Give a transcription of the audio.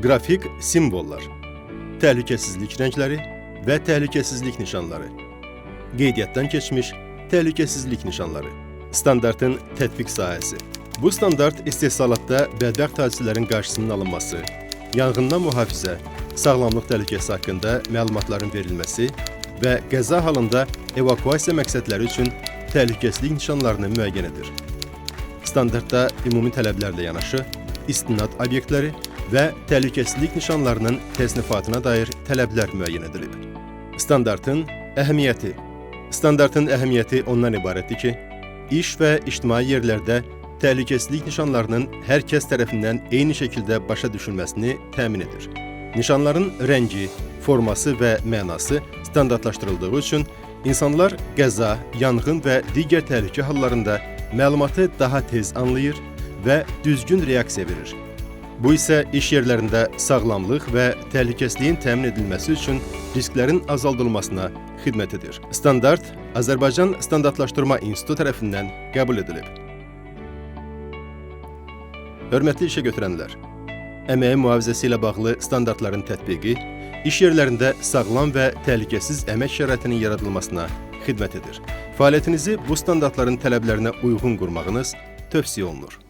Qrafik simvollar, təhlükəsizlik rəngləri və təhlükəsizlik nişanları, qeydiyyatdan keçmiş təhlükəsizlik nişanları, standartın tətbiq sahəsi. Bu standart istehsalatda bədbəxt hadisələrin qarşısının alınması, yanğından mühafizə, sağlamlıq təhlükəsi haqqında məlumatların verilməsi və qəza halında evakuasiya məqsədləri üçün təhlükəsizlik nişanlarını müəyyən edir. Standartda ümumi tələblərlə yanaşı, istinad obyektləri və təhlükəsizlik nişanlarının təsnifatına dair tələblər müəyyən edilib. Standartın əhəmiyyəti. Standartın əhəmiyyəti ondan ibarətdir ki, iş və ictimai yerlərdə təhlükəsizlik nişanlarının hər kəs tərəfindən eyni şəkildə başa düşülməsini təmin edir. Nişanların rəngi, forması və mənası standartlaşdırıldığı üçün insanlar qəza, yanğın və digər təhlükə hallarında məlumatı daha tez anlayır və düzgün reaksiya verir. Bu isə iş yerlərində sağlamlıq və təhlükəsizliyin təmin edilməsi üçün risklərin azaldılmasına xidmət edir. Standart Azərbaycan Standartlaşdırma İnstitutu tərəfindən qəbul edilib. Hörmətli işə götürənlər, əməyin mühafizəsi ilə bağlı standartların tətbiqi iş yerlərində sağlam və təhlükəsiz əmək şəraitinin yaradılmasına xidmət edir. Fəaliyyətinizi bu standartların tələblərinə uyğun qurmağınız tövsiyə olunur.